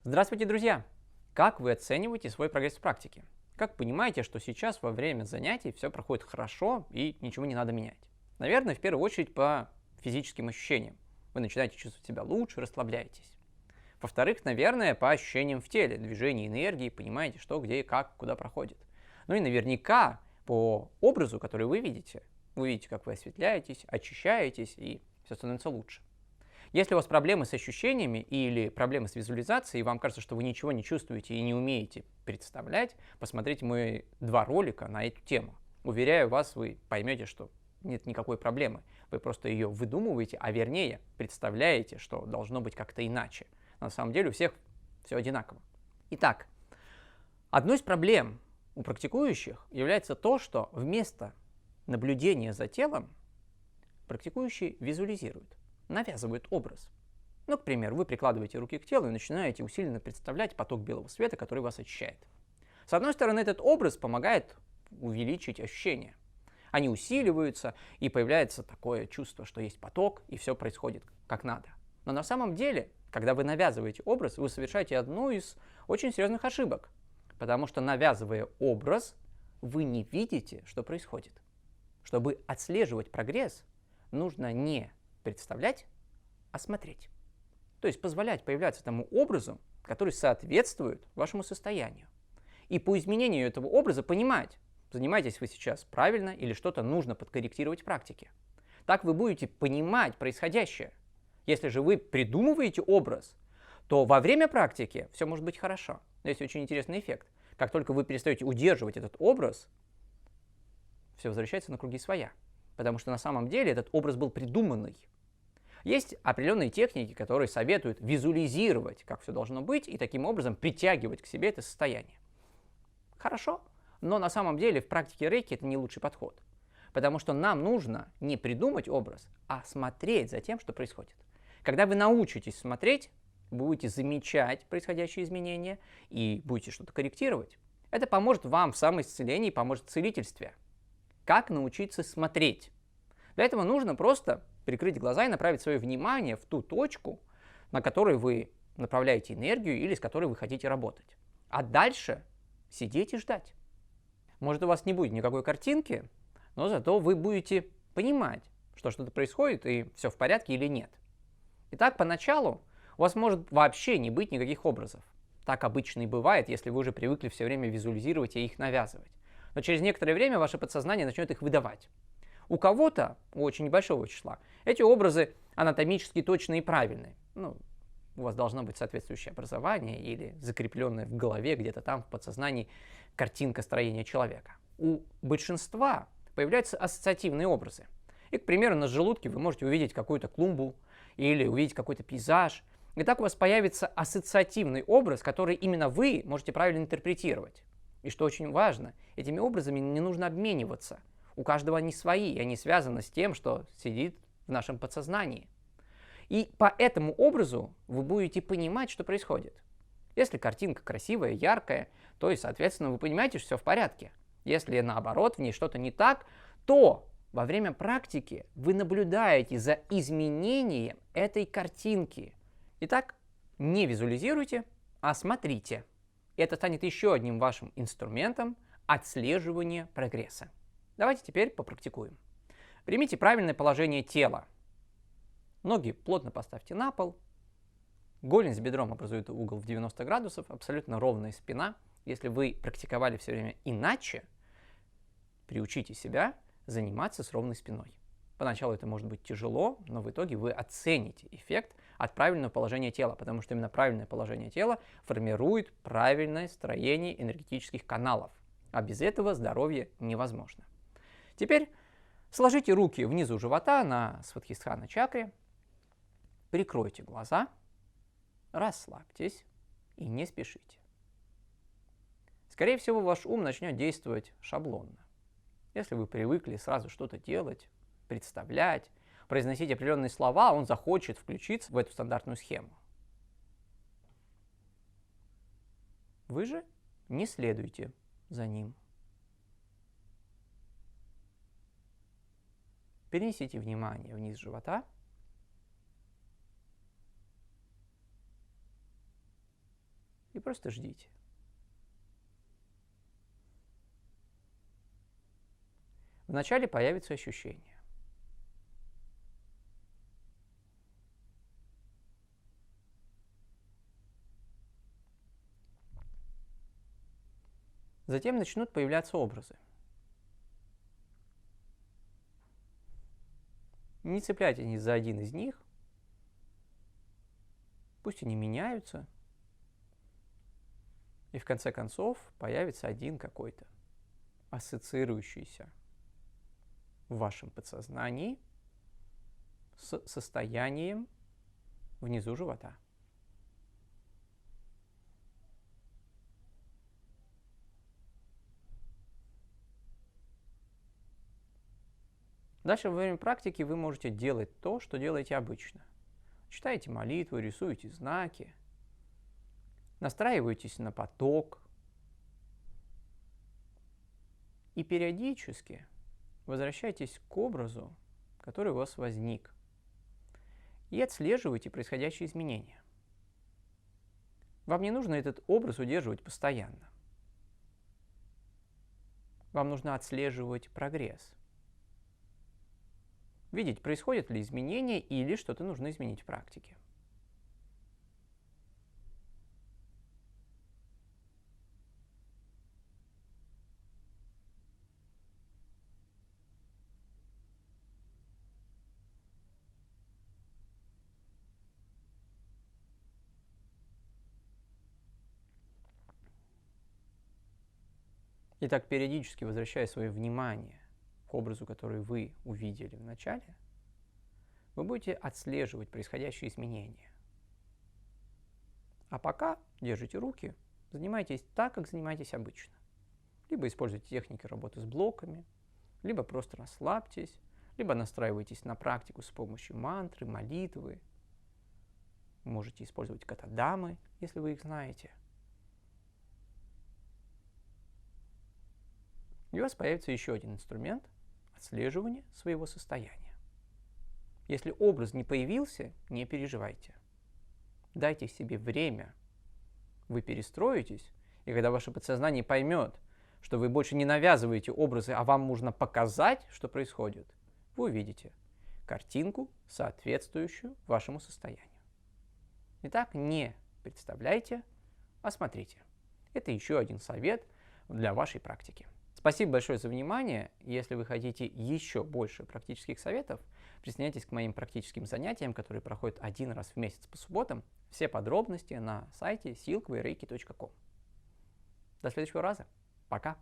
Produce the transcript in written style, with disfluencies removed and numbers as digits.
Здравствуйте, друзья! Как вы оцениваете свой прогресс в практике? Как понимаете, что сейчас во время занятий все проходит хорошо и ничего не надо менять? Наверное, в первую очередь по физическим ощущениям. Вы начинаете чувствовать себя лучше, расслабляетесь. Во-вторых, наверное, по ощущениям в теле, движении, энергии, понимаете, что, где, как, куда проходит. Ну и наверняка по образу, который вы видите, как вы осветляетесь, очищаетесь, и все становится лучше. Если у вас проблемы с ощущениями или проблемы с визуализацией, и вам кажется, что вы ничего не чувствуете и не умеете представлять, посмотрите мои 2 ролика на эту тему. Уверяю вас, вы поймете, что нет никакой проблемы. Вы просто ее выдумываете, а вернее представляете, что должно быть как-то иначе. На самом деле у всех все одинаково. Итак, одной из проблем у практикующих является то, что вместо наблюдения за телом практикующие визуализируют, навязывают образ. Ну, к примеру, вы прикладываете руки к телу и начинаете усиленно представлять поток белого света, который вас очищает. С одной стороны, этот образ помогает увеличить ощущения. Они усиливаются, и появляется такое чувство, что есть поток, и все происходит как надо. Но на самом деле, когда вы навязываете образ, вы совершаете одну из очень серьезных ошибок. Потому что, навязывая образ, вы не видите, что происходит. Чтобы отслеживать прогресс, нужно не представлять, а смотреть. То есть позволять появляться тому образу, который соответствует вашему состоянию. И по изменению этого образа понимать, занимаетесь вы сейчас правильно или что-то нужно подкорректировать в практике. Так вы будете понимать происходящее. Если же вы придумываете образ, то во время практики все может быть хорошо. Есть очень интересный эффект. Как только вы перестаете удерживать этот образ, все возвращается на круги своя. Потому что на самом деле этот образ был придуманный. Есть определенные техники, которые советуют визуализировать, как все должно быть, и таким образом притягивать к себе это состояние. Хорошо, но на самом деле в практике рейки это не лучший подход. Потому что нам нужно не придумать образ, а смотреть за тем, что происходит. Когда вы научитесь смотреть, вы будете замечать происходящие изменения и будете что-то корректировать. Это поможет вам в самоисцелении, поможет в целительстве. Как научиться смотреть? Для этого нужно просто прикрыть глаза и направить свое внимание в ту точку, на которой вы направляете энергию или с которой вы хотите работать. А дальше сидеть и ждать. Может, у вас не будет никакой картинки, но зато вы будете понимать, что что-то происходит и все в порядке или нет. Итак, поначалу у вас может вообще не быть никаких образов. Так обычно и бывает, если вы уже привыкли все время визуализировать и их навязывать. Но через некоторое время ваше подсознание начнет их выдавать. У кого-то, у очень небольшого числа, эти образы анатомически точные и правильные. Ну, у вас должно быть соответствующее образование или закрепленное в голове, где-то там в подсознании, картинка строения человека. У большинства появляются ассоциативные образы. И, к примеру, на желудке вы можете увидеть какую-то клумбу или увидеть какой-то пейзаж. И так у вас появится ассоциативный образ, который именно вы можете правильно интерпретировать. И что очень важно, этими образами не нужно обмениваться. У каждого они свои, и они связаны с тем, что сидит в нашем подсознании. И по этому образу вы будете понимать, что происходит. Если картинка красивая, яркая, то и, соответственно, вы понимаете, что все в порядке. Если наоборот, в ней что-то не так, то во время практики вы наблюдаете за изменением этой картинки. Итак, не визуализируйте, а смотрите. Это станет еще одним вашим инструментом отслеживания прогресса. Давайте теперь попрактикуем. Примите правильное положение тела. Ноги плотно поставьте на пол. Голень с бедром образует угол в 90 градусов, абсолютно ровная спина. Если вы практиковали все время иначе, приучите себя заниматься с ровной спиной. Поначалу это может быть тяжело, но в итоге вы оцените эффект от правильного положения тела, потому что именно правильное положение тела формирует правильное строение энергетических каналов. А без этого здоровье невозможно. Теперь сложите руки внизу живота на Свадхистхана чакре, прикройте глаза, расслабьтесь и не спешите. Скорее всего, ваш ум начнет действовать шаблонно. Если вы привыкли сразу что-то делать, представлять, произносить определенные слова, он захочет включиться в эту стандартную схему. Вы же не следуйте за ним. Перенесите внимание вниз живота. и просто ждите. Вначале появится ощущение. Затем начнут появляться образы. Не цепляйтесь ни за один из них, пусть они меняются, и в конце концов появится один какой-то, ассоциирующийся в вашем подсознании с состоянием внизу живота. Дальше во время практики вы можете делать то, что делаете обычно. Читаете молитву, рисуете знаки, настраиваетесь на поток и периодически возвращайтесь к образу, который у вас возник, и отслеживайте происходящие изменения. Вам не нужно этот образ удерживать постоянно. Вам нужно отслеживать прогресс. Видеть, происходят ли изменения или что-то нужно изменить в практике. Итак, периодически возвращая свое внимание к образу, который вы увидели в начале, вы будете отслеживать происходящие изменения. А пока держите руки, занимайтесь так, как занимаетесь обычно. Либо используйте техники работы с блоками, либо просто расслабьтесь, либо настраивайтесь на практику с помощью мантры, молитвы. Можете использовать катадамы, если вы их знаете. И у вас появится еще один инструмент отслеживания своего состояния. Если образ не появился, не переживайте. Дайте себе время. Вы перестроитесь, и когда ваше подсознание поймет, что вы больше не навязываете образы, а вам нужно показать, что происходит, вы увидите картинку, соответствующую вашему состоянию. Итак, не представляйте, а смотрите. Это еще один совет для вашей практики. Спасибо большое за внимание. Если вы хотите еще больше практических советов, присоединяйтесь к моим практическим занятиям, которые проходят один раз в месяц по субботам. Все подробности на сайте silkwarereiki.com. До следующего раза. Пока.